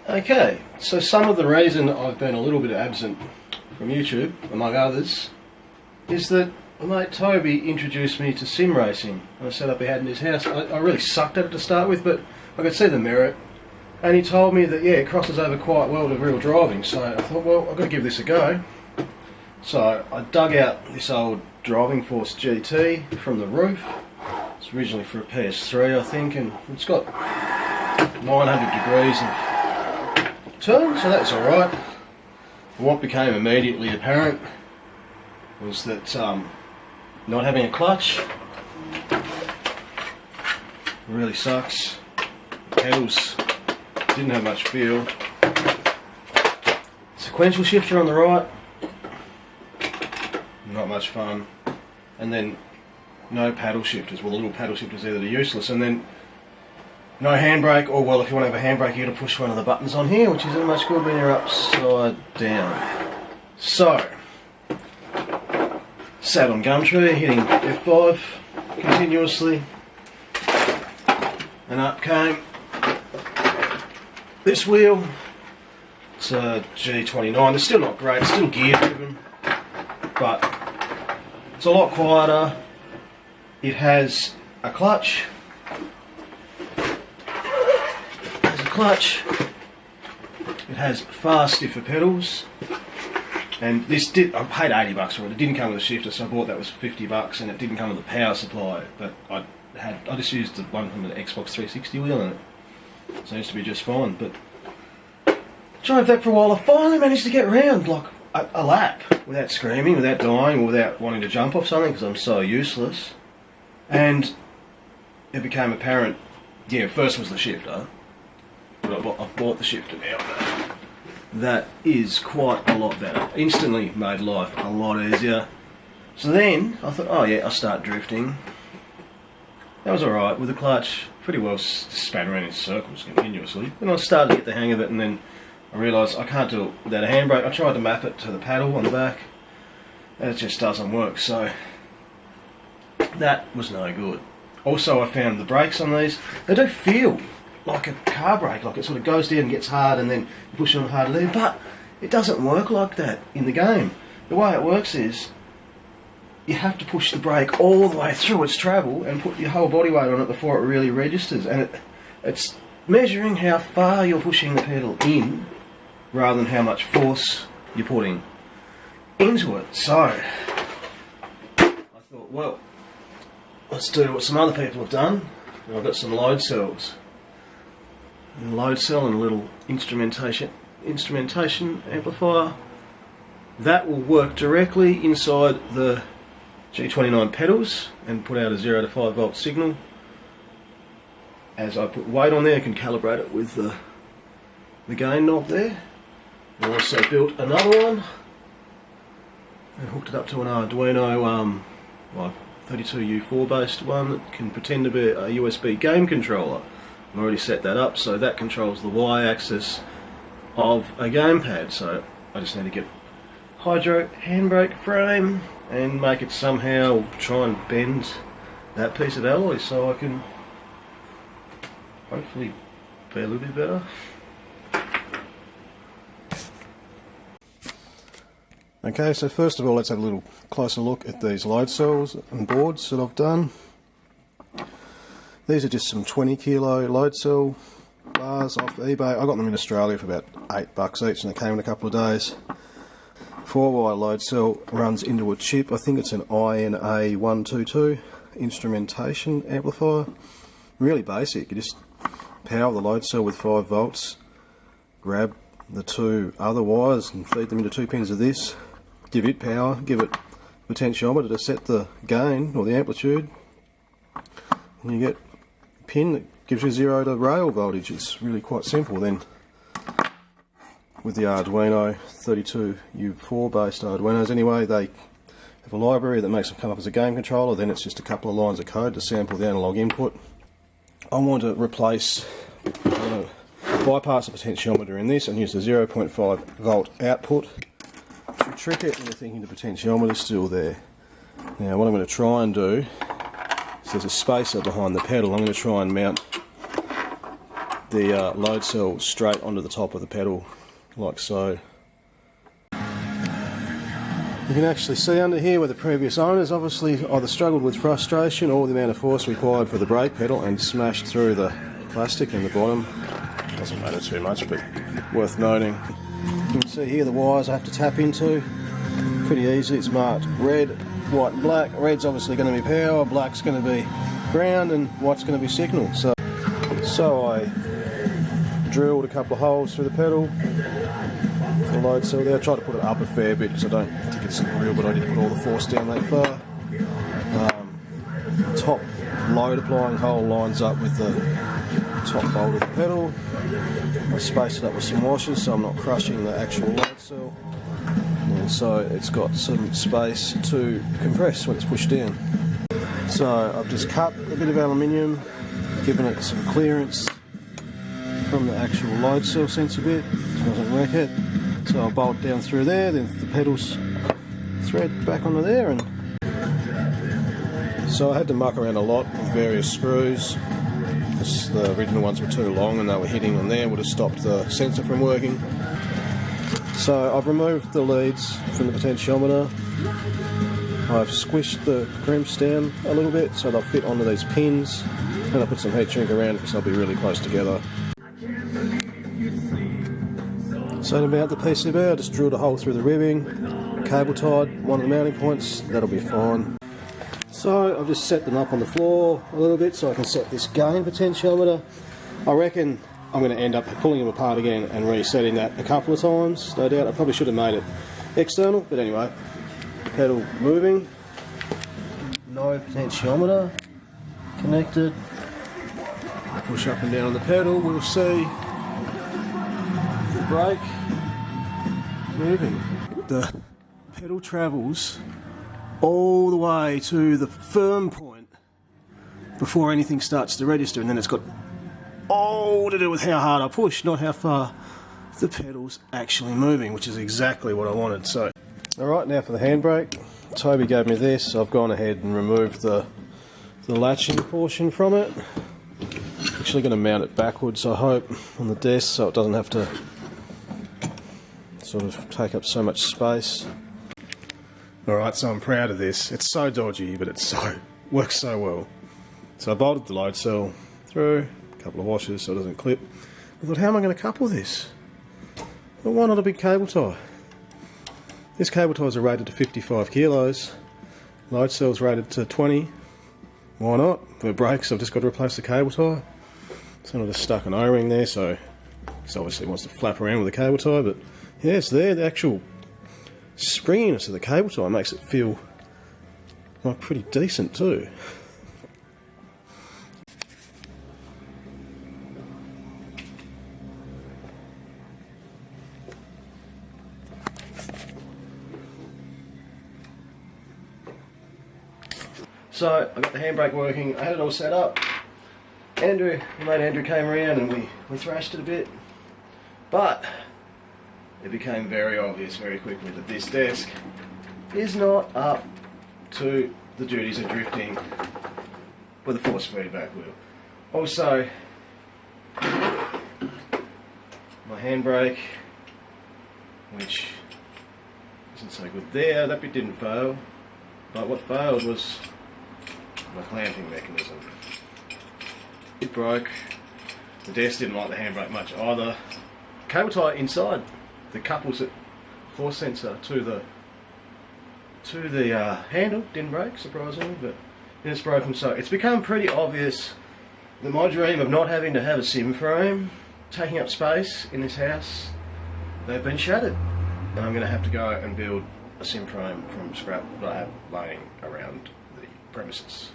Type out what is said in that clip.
Okay, so some of the reason I've been a little bit absent from YouTube, among others, is that my mate Toby introduced me to Simracing on a setup he had in his house. I really sucked at it to start with, but I could see the merit. And he told me that, yeah, it crosses over quite well to real driving, so I thought, well, I've got to give this a go. So I dug out this old Driving Force GT from the roof. It's originally for a PS3, I think, and it's got 900 degrees of turn, so that's alright. What became immediately apparent was that not having a clutch really sucks. Pedals didn't have much feel. Sequential shifter on the right, not much fun. And then no paddle shifters, well, the little paddle shifters there that are useless. And then no handbrake, or well, if you want to have a handbrake, you got to push one of the buttons on here, which isn't much good when you're upside down. So, sat on Gumtree, hitting F5 continuously, and up came this wheel. It's a G29. It's still not great, it's still gear driven, but it's a lot quieter. It has a clutch. It has far stiffer pedals, and this I paid $80 for it. It didn't come with a shifter, so I bought that was $50, and it didn't come with a power supply. But I just used the one from the Xbox 360 wheel, and it seems to be just fine. But drove that for a while. I finally managed to get around like a lap without screaming, without dying, or without wanting to jump off something because I'm so useless. And it became apparent. Yeah, first was the shifter. But I've bought the shifter now. That is quite a lot better. Instantly made life a lot easier. So then I thought, oh yeah, I'll start drifting. That was alright with the clutch. Pretty well span around in circles continuously. Then I started to get the hang of it, and then I realised I can't do it without a handbrake. I tried to map it to the paddle on the back, and it just doesn't work. So that was no good. Also, I found the brakes on these, they do feel like a car brake, like it sort of goes down and gets hard and then you push it on harder there, but it doesn't work like that in the game. The way it works is you have to push the brake all the way through its travel and put your whole body weight on it before it really registers, and it's measuring how far you're pushing the pedal in rather than how much force you're putting into it. So I thought, well, let's do what some other people have done. And I've got some load cells. A load cell and a little instrumentation amplifier. That will work directly inside the G29 pedals and put out a 0 to 5 volt signal. As I put weight on there, I can calibrate it with the gain knob there. I also built another one and hooked it up to an Arduino 32U4 based one that can pretend to be a USB game controller. I've already set that up, so that controls the Y-axis of a gamepad. So I just need to get hydro handbrake frame and make it somehow try and bend that piece of alloy so I can hopefully be a little bit better. Okay, so first of all, let's have a little closer look at these load cells and boards that I've done. These are just some 20 kilo load cell bars off eBay. I got them in Australia for about $8 each, and they came in a couple of days. 4-wire load cell runs into a chip. I think it's an INA122 instrumentation amplifier. Really basic. You just power the load cell with 5 volts, grab the 2 other wires and feed them into 2 pins of this. Give it power, give it potentiometer to set the gain or the amplitude, and you get a pin that gives you 0 to rail voltage. It's really quite simple. Then with the Arduino 32U4 based Arduinos anyway, they have a library that makes them come up as a game controller. Then it's just a couple of lines of code to sample the analog input. I want to replace bypass the potentiometer in this and use the 0.5 volt output to trick it, and you're thinking the potentiometer's still there. Now what I'm going to try and do is there's a spacer behind the pedal. I'm going to try and mount the load cell straight onto the top of the pedal, like so. You can actually see under here where the previous owners obviously either struggled with frustration or the amount of force required for the brake pedal and smashed through the plastic in the bottom. Doesn't matter too much, but worth noting. You can see here the wires I have to tap into. Pretty easy, it's marked red, white and black. Red's obviously going to be power, black's going to be ground, and white's going to be signal. So I drilled a couple of holes through the pedal. The load cell there. I tried to put it up a fair bit because I don't think it's real, but I didn't put all the force down that far. Top load applying hole lines up with the top bolt of the pedal. I spaced it up with some washers so I'm not crushing the actual load cell. And so it's got some space to compress when it's pushed in. So I've just cut a bit of aluminium, given it some clearance from the actual load cell sensor bit, so it doesn't wreck it. So I'll bolt down through there, then the pedals thread back onto there, and so I had to muck around a lot with various screws because the original ones were too long and they were hitting on there, would have stopped the sensor from working. So I've removed the leads from the potentiometer. I've squished the crimps down a little bit so they'll fit onto these pins, and I'll put some heat shrink around because they'll be really close together. So to mount the PCB, I just drilled a hole through the ribbing, cable tied one of the mounting points, that'll be fine. So I've just set them up on the floor a little bit so I can set this gain potentiometer. I reckon I'm going to end up pulling them apart again and resetting that a couple of times, no doubt. I probably should have made it external, but anyway. Pedal moving, no potentiometer connected. Push up and down on the pedal, we'll see the brake moving. The pedal travels all the way to the firm point before anything starts to register, and then it's got all to do with how hard I push, not how far the pedal's actually moving, which is exactly what I wanted. So, alright, now for the handbrake. Toby gave me this. I've gone ahead and removed the latching portion from it. Actually going to mount it backwards, I hope, on the desk so it doesn't have to sort of take up so much space. Alright, so I'm proud of this. It's so dodgy, but it works so well. So I bolted the load cell through, a couple of washers so it doesn't clip. I thought, how am I going to couple this? Well, why not a big cable tie? This cable ties are rated to 55 kilos. Load cell's rated to 20. Why not? For brakes, I've just got to replace the cable tie. So I just stuck an O-ring there, so this obviously wants to flap around with the cable tie, but yeah, it's there. The actual springiness of the cable tie makes it feel like pretty decent too. So I got the handbrake working, I had it all set up. My mate Andrew came around and we thrashed it a bit. But it became very obvious very quickly that this desk is not up to the duties of drifting with a force feedback wheel. Also, my handbrake, which isn't so good there, that bit didn't fail. But what failed was my clamping mechanism. It broke. The desk didn't like the handbrake much either. Cable tie inside the couples that force sensor to the handle didn't break, surprisingly, but it's broken. So it's become pretty obvious that my dream of not having to have a sim frame taking up space in this house, they've been shattered. And I'm going to have to go and build a sim frame from scrap that I have laying around the premises.